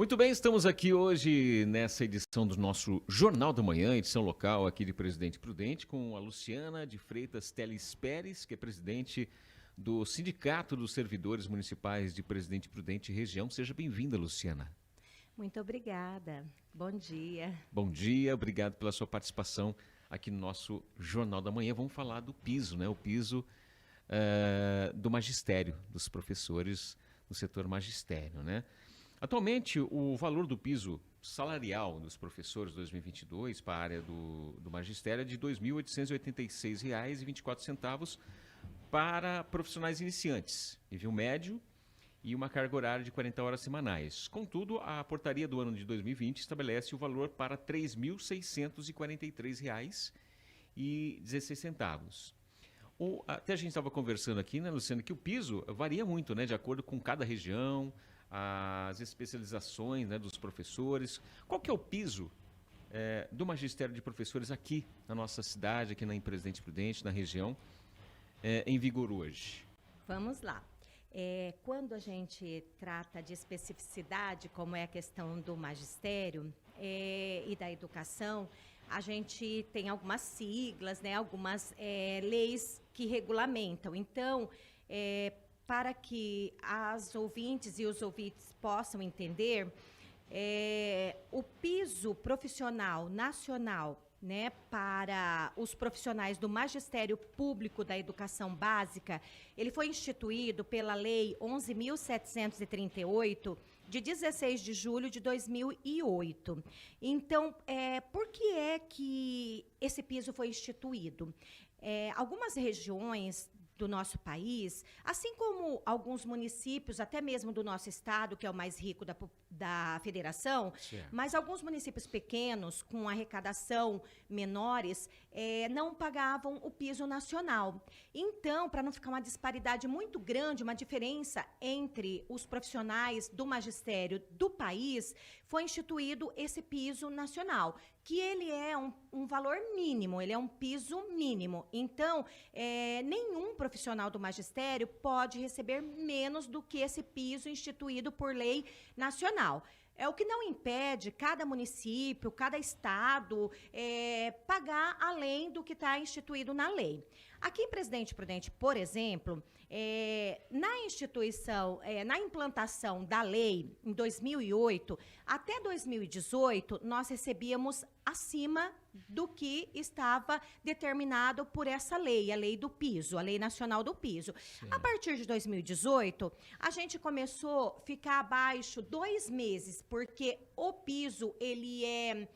Muito bem, estamos aqui hoje nessa edição do nosso Jornal da Manhã, edição local aqui de Presidente Prudente, com a Luciana de Freitas Teles Pérez, que é presidente do Sindicato dos Servidores Municipais de Presidente Prudente Região. Seja bem-vinda, Luciana. Muito obrigada. Bom dia. Bom dia, obrigado pela sua participação aqui no nosso Jornal da Manhã. Vamos falar do piso, né? O piso do magistério, dos professores do setor magistério, né? Atualmente, o valor do piso salarial dos professores 2022 para a área do magistério é de R$ 2.886,24 para profissionais iniciantes, nível médio, e uma carga horária de 40 horas semanais. Contudo, a portaria do ano de 2020 estabelece o valor para R$ 3.643,16. Até a gente estava conversando aqui, né, Luciano, que o piso varia muito, né, de acordo com cada região, as especializações, né, dos professores. Qual que é o piso do magistério de professores aqui na nossa cidade, aqui em Presidente Prudente, na região, em vigor hoje? Vamos lá. Quando a gente trata de especificidade, como é a questão do magistério e da educação, a gente tem algumas siglas, né, algumas leis que regulamentam. Então, para que as ouvintes e os ouvintes possam entender, o piso profissional nacional, né, para os profissionais do Magistério Público da Educação Básica, ele foi instituído pela Lei 11.738, de 16 de julho de 2008. Então, por que é que esse piso foi instituído? Algumas regiões do nosso país, assim como alguns municípios, até mesmo do nosso estado, que é o mais rico da federação, certo, mas alguns municípios pequenos, com arrecadação menores, não pagavam o piso nacional. Então, para não ficar uma disparidade muito grande, uma diferença entre os profissionais do magistério do país, foi instituído esse piso nacional, que ele é um valor mínimo, ele é um piso mínimo. Então, nenhum profissional do magistério pode receber menos do que esse piso instituído por lei nacional. O que não impede cada município, cada estado pagar além do que está instituído na lei. Aqui em Presidente Prudente, por exemplo, na implantação da lei em 2008, até 2018, nós recebíamos acima do que estava determinado por essa lei, a lei do piso, a lei nacional do piso. Sim. A partir de 2018, a gente começou a ficar abaixo 2 meses, porque o piso, ele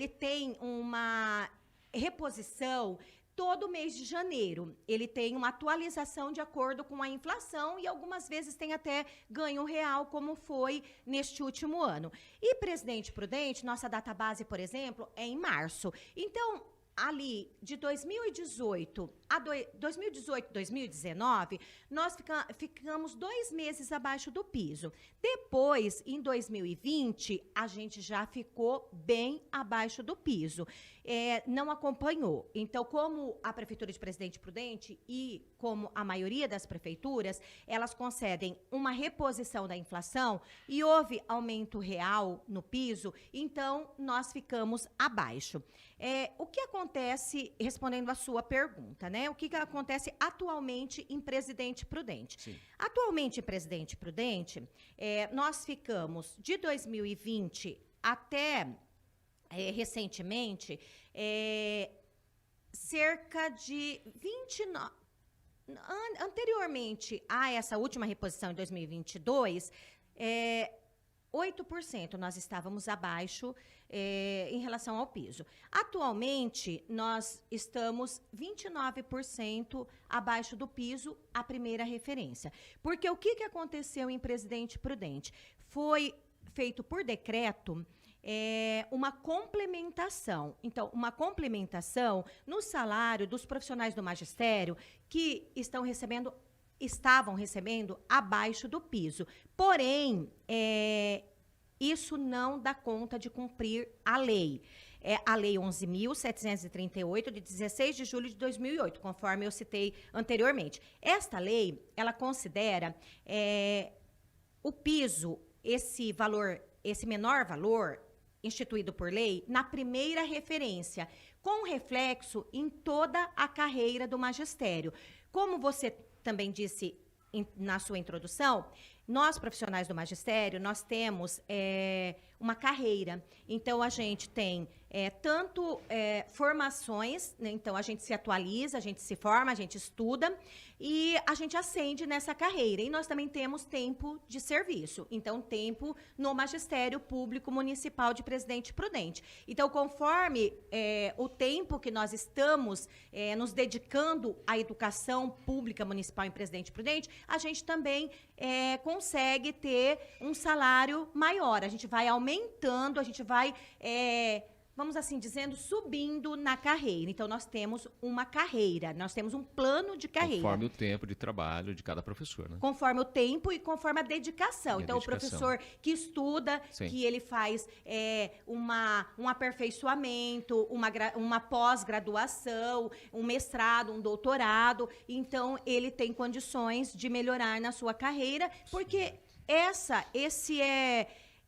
tem uma reposição todo mês de janeiro. Ele tem uma atualização de acordo com a inflação e algumas vezes tem até ganho real, como foi neste último ano. E Presidente Prudente, nossa database, por exemplo, é em março. Então, ali de 2018 a 2019, nós ficamos 2 meses abaixo do piso. Depois, em 2020, a gente já ficou bem abaixo do piso. Não acompanhou. Então, como a Prefeitura de Presidente Prudente e como a maioria das prefeituras, elas concedem uma reposição da inflação e houve aumento real no piso, então nós ficamos abaixo. O que acontece, respondendo a sua pergunta, né? O que acontece atualmente em Presidente Prudente? Sim. Atualmente em Presidente Prudente, nós ficamos de 2020 até recentemente cerca de 29... Anteriormente a essa última reposição em 2022, 8% nós estávamos abaixo em relação ao piso. Atualmente, nós estamos 29% abaixo do piso, a primeira referência. Porque o que aconteceu em Presidente Prudente? Foi feito por decreto uma complementação. Então, uma complementação no salário dos profissionais do magistério que estavam recebendo abaixo do piso. Porém, isso não dá conta de cumprir a lei. A Lei 11.738, de 16 de julho de 2008, conforme eu citei anteriormente. Esta lei, ela considera o piso, esse valor esse menor valor instituído por lei na primeira referência, com reflexo em toda a carreira do magistério. Como você também disse na sua introdução, nós, profissionais do magistério, nós temos uma carreira. Então, a gente tem tanto formações, né? Então, a gente se atualiza, a gente se forma, a gente estuda e a gente ascende nessa carreira. E nós também temos tempo de serviço. Então, tempo no Magistério Público Municipal de Presidente Prudente. Então, conforme o tempo que nós estamos nos dedicando à educação pública municipal em Presidente Prudente, a gente também consegue ter um salário maior. A gente vai aumentando, a gente vai, vamos assim dizendo, subindo na carreira. Então, nós temos uma carreira, nós temos um plano de carreira. Conforme o tempo de trabalho de cada professor, né? Conforme o tempo e conforme a dedicação. Então, o professor que estuda, Sim. que ele faz um aperfeiçoamento, uma pós-graduação, um mestrado, um doutorado. Então, ele tem condições de melhorar na sua carreira, porque esse é...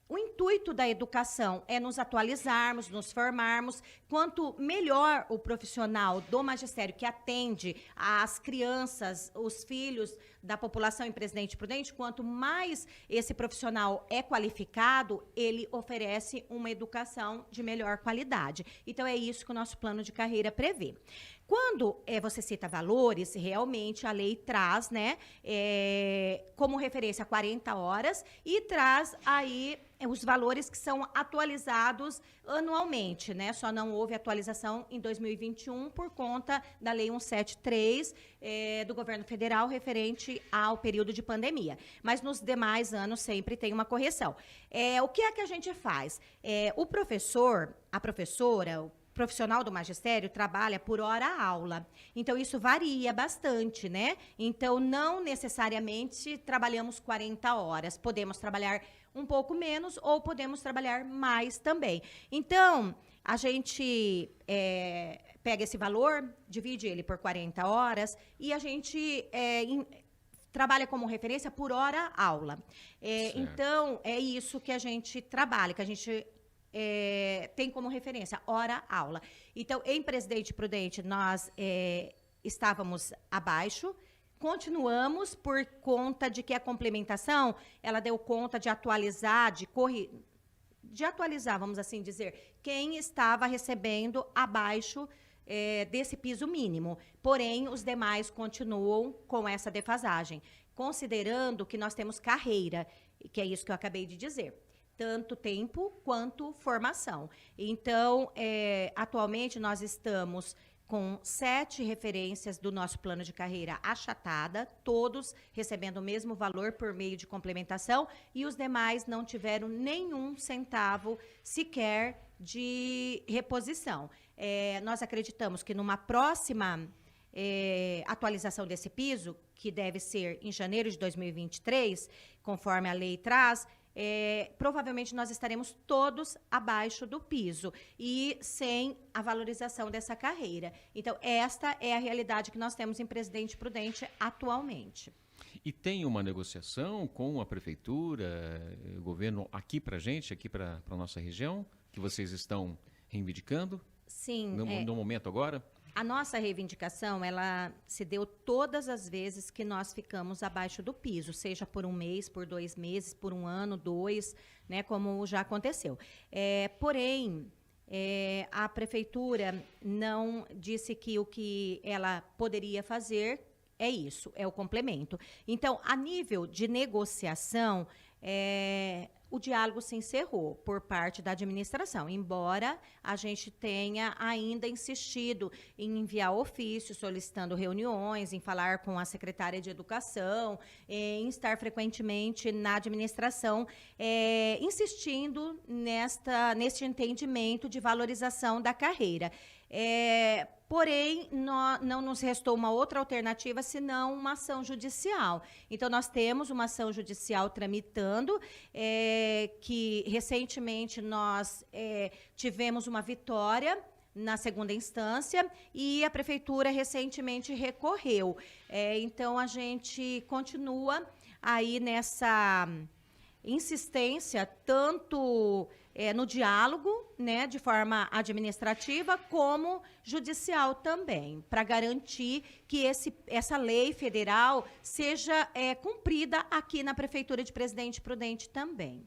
O intuito da educação é nos atualizarmos, nos formarmos. Quanto melhor o profissional do magistério que atende as crianças, os filhos da população em Presidente Prudente, quanto mais esse profissional é qualificado, ele oferece uma educação de melhor qualidade. Então, é isso que o nosso plano de carreira prevê. Quando você cita valores, realmente a lei traz, né, como referência 40 horas e traz aí os valores que são atualizados anualmente, né? Só não houve atualização em 2021 por conta da Lei 173 do governo federal referente ao período de pandemia. Mas nos demais anos sempre tem uma correção. O que é que a gente faz? O professor, a professora, o profissional do magistério trabalha por hora-aula. Então, isso varia bastante, né? Então, não necessariamente trabalhamos 40 horas. Podemos trabalhar um pouco menos ou podemos trabalhar mais também. Então, a gente pega esse valor, divide ele por 40 horas e a gente trabalha como referência por hora-aula. Então, é isso que a gente trabalha, que a gente tem como referência hora-aula. Então, em Presidente Prudente, nós estávamos abaixo, continuamos por conta de que a complementação, ela deu conta de atualizar, de atualizar, vamos assim dizer, quem estava recebendo abaixo desse piso mínimo. Porém, os demais continuam com essa defasagem, considerando que nós temos carreira, que é isso que eu acabei de dizer. Tanto tempo quanto formação. Então, atualmente, nós estamos com 7 referências do nosso plano de carreira achatada, todos recebendo o mesmo valor por meio de complementação, e os demais não tiveram nenhum centavo sequer de reposição. Nós acreditamos que numa próxima atualização desse piso, que deve ser em janeiro de 2023, conforme a lei traz, provavelmente nós estaremos todos abaixo do piso e sem a valorização dessa carreira. Então, esta é a realidade que nós temos em Presidente Prudente atualmente. E tem uma negociação com a prefeitura, o governo aqui para a gente, aqui para a nossa região, que vocês estão reivindicando? Sim. No momento agora? A nossa reivindicação, ela se deu todas as vezes que nós ficamos abaixo do piso, seja por um mês, por 2 meses, por um ano, 2, né, como já aconteceu. Porém, a prefeitura não disse que o que ela poderia fazer é isso, é o complemento. Então, a nível de negociação, o diálogo se encerrou por parte da administração, embora a gente tenha ainda insistido em enviar ofício, solicitando reuniões, em falar com a secretária de Educação, em estar frequentemente na administração, insistindo neste entendimento de valorização da carreira. Porém, não nos restou uma outra alternativa senão uma ação judicial. Então, nós temos uma ação judicial tramitando, que recentemente nós tivemos uma vitória na segunda instância e a prefeitura recentemente recorreu. Então, a gente continua aí insistência tanto no diálogo, né, de forma administrativa, como judicial também, para garantir que essa lei federal seja cumprida aqui na Prefeitura de Presidente Prudente também.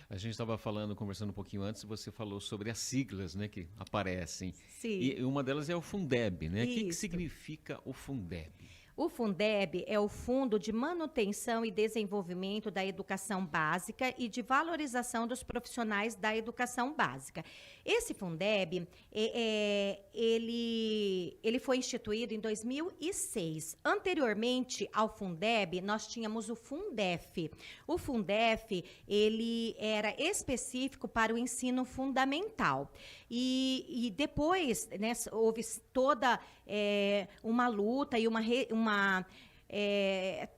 A gente estava conversando um pouquinho antes, você falou sobre as siglas, né, que aparecem. Sim. E uma delas é o Fundeb, né? O que Isso. significa o Fundeb? O Fundeb é o Fundo de Manutenção e Desenvolvimento da Educação Básica e de Valorização dos Profissionais da Educação Básica. Esse Fundeb, ele foi instituído em 2006. Anteriormente ao Fundeb, nós tínhamos o Fundef. O Fundef, ele era específico para o ensino fundamental. E depois, né, houve toda uma luta e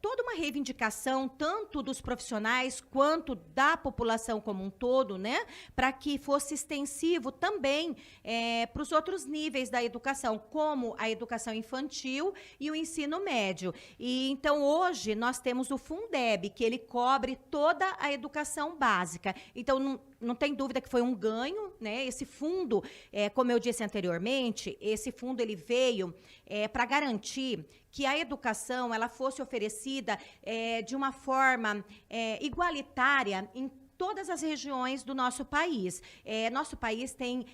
toda uma reivindicação, tanto dos profissionais quanto da população como um todo, né, para que fosse extensivo também para os outros níveis da educação, como a educação infantil e o ensino médio. E então hoje nós temos o Fundeb, que ele cobre toda a educação básica. Então não tem dúvida que foi um ganho, né? Esse fundo, como eu disse anteriormente, esse fundo ele veio para garantir que a educação ela fosse oferecida de uma forma igualitária em todas as regiões do nosso país. Nosso país tem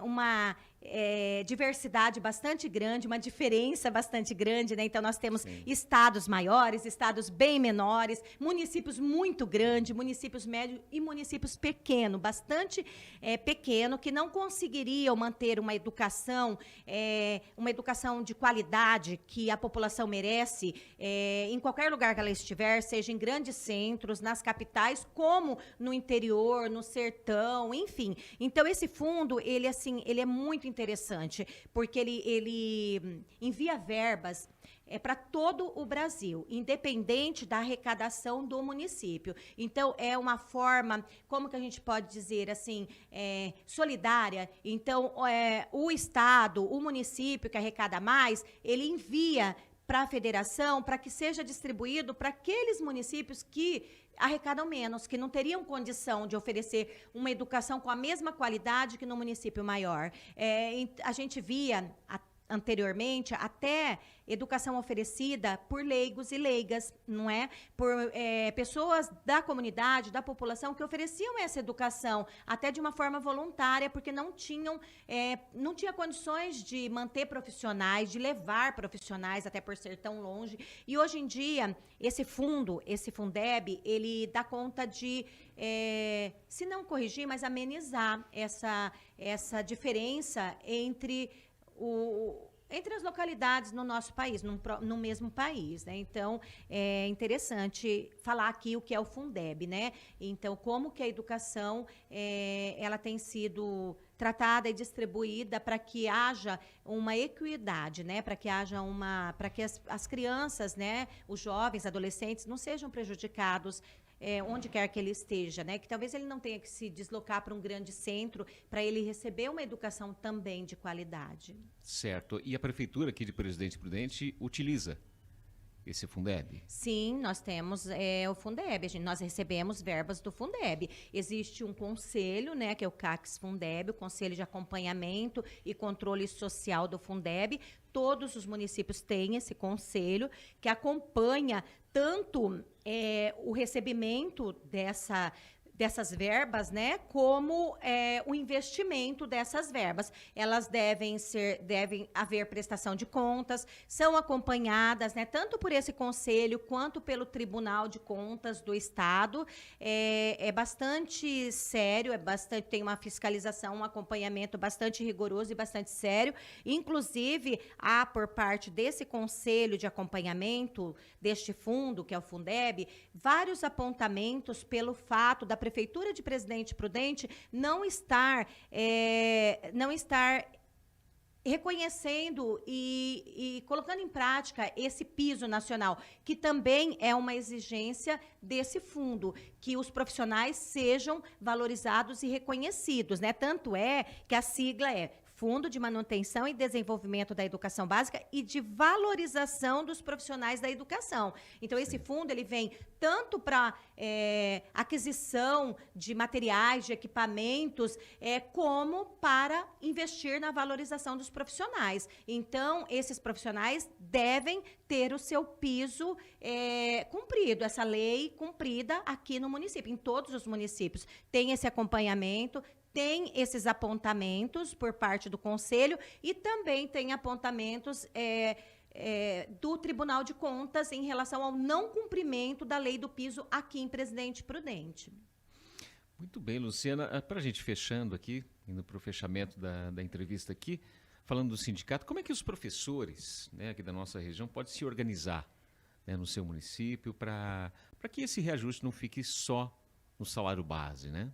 uma diversidade bastante grande, uma diferença bastante grande, né? Então, nós temos estados maiores, estados bem menores, municípios muito grandes, municípios médios e municípios pequenos, bastante pequeno, que não conseguiriam manter uma educação de qualidade que a população merece em qualquer lugar que ela estiver, seja em grandes centros, nas capitais, como no interior, no sertão, enfim. Então, esse fundo, ele é muito interessante, porque ele envia verbas para todo o Brasil, independente da arrecadação do município. Então, é uma forma, como que a gente pode dizer assim, solidária. Então, o Estado, o município que arrecada mais, ele envia para a federação para que seja distribuído para aqueles municípios que arrecadam menos, que não teriam condição de oferecer uma educação com a mesma qualidade que no município maior. A gente via anteriormente até educação oferecida por leigos e leigas, não é? Por pessoas da comunidade, da população, que ofereciam essa educação até de uma forma voluntária, porque não tinha condições de manter profissionais, de levar profissionais, até por ser tão longe. E hoje em dia, esse Fundeb, ele dá conta de, se não corrigir, mas amenizar essa diferença entre as localidades no nosso país, no mesmo país, né? Então, é interessante falar aqui o que é o Fundeb, né? Então, como que a educação, ela tem sido tratada e distribuída para que haja uma equidade, né? Para que as crianças, né? Os jovens, adolescentes, não sejam prejudicados onde quer que ele esteja, né? Que talvez ele não tenha que se deslocar para um grande centro para ele receber uma educação também de qualidade. Certo. E a Prefeitura aqui de Presidente Prudente utiliza esse Fundeb? Sim, nós temos o Fundeb, nós recebemos verbas do Fundeb. Existe um conselho, né, que é o CACS Fundeb, o Conselho de Acompanhamento e Controle Social do Fundeb. Todos os municípios têm esse conselho que acompanha tanto o recebimento dessas verbas, né, como o investimento dessas verbas. Elas devem haver prestação de contas, são acompanhadas, né, tanto por esse conselho quanto pelo Tribunal de Contas do Estado. É bastante sério, tem uma fiscalização, um acompanhamento bastante rigoroso e bastante sério. Inclusive, há por parte desse conselho de acompanhamento deste fundo, que é o Fundeb, vários apontamentos pelo fato da Prefeitura de Presidente Prudente não estar reconhecendo e colocando em prática esse piso nacional, que também é uma exigência desse fundo, que os profissionais sejam valorizados e reconhecidos, né? Tanto é que a sigla é Fundo de Manutenção e Desenvolvimento da Educação Básica e de valorização dos profissionais da educação. Então, esse fundo ele vem tanto para aquisição de materiais, de equipamentos, como para investir na valorização dos profissionais. Então, esses profissionais devem ter o seu piso cumprido, essa lei cumprida aqui no município, em todos os municípios. Tem esse acompanhamento, tem esses apontamentos por parte do Conselho e também tem apontamentos do Tribunal de Contas em relação ao não cumprimento da lei do piso aqui em Presidente Prudente. Muito bem, Luciana. Para a gente fechando aqui, indo para o fechamento da entrevista aqui, falando do sindicato, como é que os professores, né, aqui da nossa região podem se organizar, né, no seu município para que esse reajuste não fique só no salário base, né?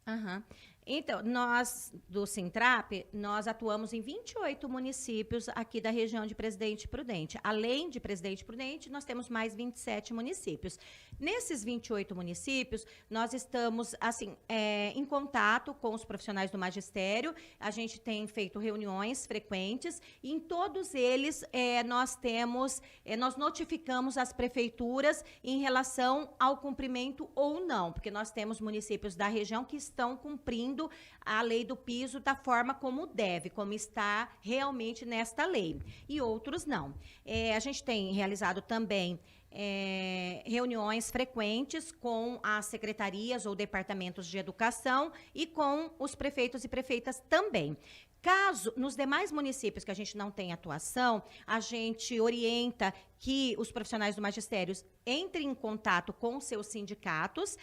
Uhum. Então, nós, do Sintrap, nós atuamos em 28 municípios aqui da região de Presidente Prudente. Além de Presidente Prudente, nós temos mais 27 municípios. Nesses 28 municípios, nós estamos, assim, em contato com os profissionais do magistério. A gente tem feito reuniões frequentes e em todos eles nós notificamos as prefeituras em relação ao cumprimento ou não, porque nós temos municípios da região que estão cumprindo a lei do piso da forma como deve, como está realmente nesta lei, e outros não. A gente tem realizado também reuniões frequentes com as secretarias ou departamentos de educação e com os prefeitos e prefeitas também. Caso, nos demais municípios que a gente não tem atuação, a gente orienta que os profissionais do magistério entrem em contato com seus sindicatos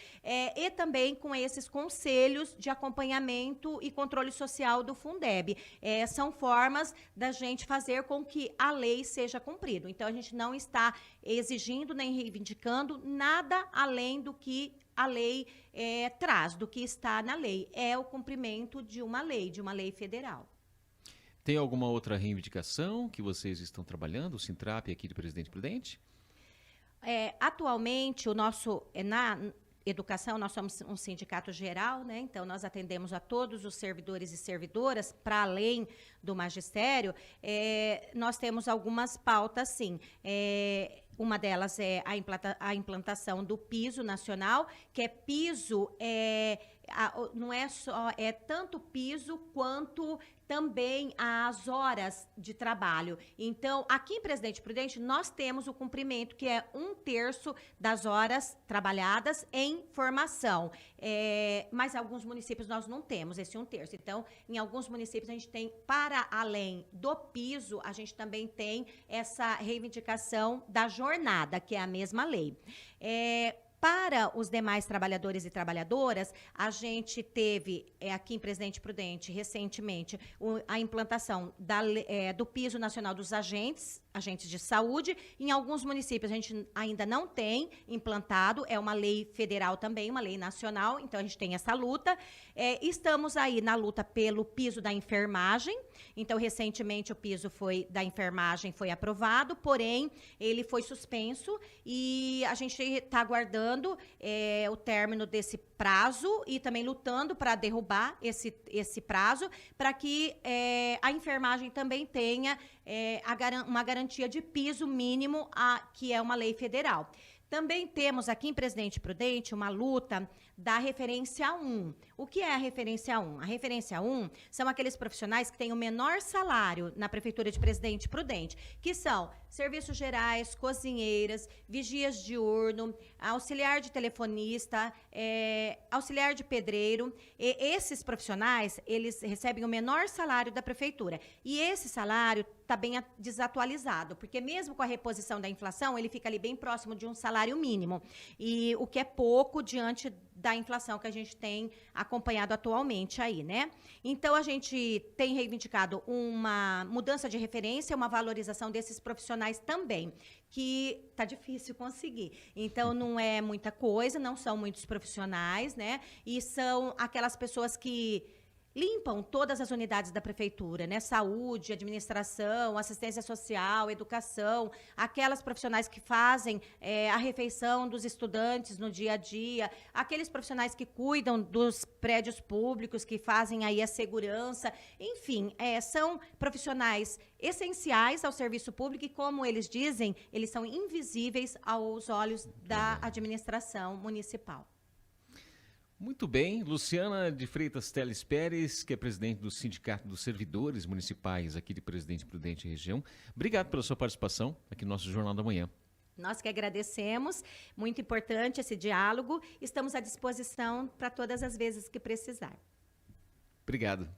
e também com esses conselhos de acompanhamento e controle social do Fundeb. São formas da gente fazer com que a lei seja cumprida. Então, a gente não está exigindo nem reivindicando nada além do que a lei traz, do que está na lei. É o cumprimento de uma lei federal. Tem alguma outra reivindicação que vocês estão trabalhando, o Sintrap aqui de Presidente Prudente? Atualmente, na educação, nós somos um sindicato geral, né? Então, nós atendemos a todos os servidores e servidoras, para além do magistério. Nós temos algumas pautas, sim. Uma delas é a implantação do piso nacional, que é piso, não é só, tanto piso quanto também as horas de trabalho. Então, aqui em Presidente Prudente, nós temos o cumprimento, que é 1/3 das horas trabalhadas em formação. Mas em alguns municípios nós não temos esse 1/3. Então, em alguns municípios a gente tem, para além do piso, a gente também tem essa reivindicação da jornada, que é a mesma lei. Para os demais trabalhadores e trabalhadoras, a gente teve aqui em Presidente Prudente, recentemente, a implantação do piso nacional dos agentes de saúde. Em alguns municípios a gente ainda não tem implantado, é uma lei federal também, uma lei nacional, então a gente tem essa luta. Estamos aí na luta pelo piso da enfermagem. Então, recentemente, o piso da enfermagem foi aprovado, porém, ele foi suspenso e a gente está aguardando o término desse prazo e também lutando para derrubar esse prazo, para que a enfermagem também tenha uma garantia de piso mínimo, que é uma lei federal. Também temos aqui em Presidente Prudente uma luta da referência 1. O que é a referência 1? A referência 1 são aqueles profissionais que têm o menor salário na Prefeitura de Presidente Prudente, que são serviços gerais, cozinheiras, vigias diurno, auxiliar de telefonista, auxiliar de pedreiro. E esses profissionais, eles recebem o menor salário da Prefeitura. E esse salário está bem desatualizado, porque mesmo com a reposição da inflação, ele fica ali bem próximo de um salário mínimo. E o que é pouco diante da inflação que a gente tem acompanhado atualmente aí, né? Então, a gente tem reivindicado uma mudança de referência, uma valorização desses profissionais também, que tá difícil conseguir. Então, não é muita coisa, não são muitos profissionais, né? E são aquelas pessoas que limpam todas as unidades da prefeitura, né? Saúde, administração, assistência social, educação, aquelas profissionais que fazem a refeição dos estudantes no dia a dia, aqueles profissionais que cuidam dos prédios públicos, que fazem aí a segurança, enfim, são profissionais essenciais ao serviço público e, como eles dizem, eles são invisíveis aos olhos da administração municipal. Muito bem, Luciana de Freitas Teles Pérez, que é presidente do Sindicato dos Servidores Municipais aqui de Presidente Prudente Região. Obrigado pela sua participação aqui no nosso Jornal da Manhã. Nós que agradecemos, muito importante esse diálogo. Estamos à disposição para todas as vezes que precisar. Obrigado.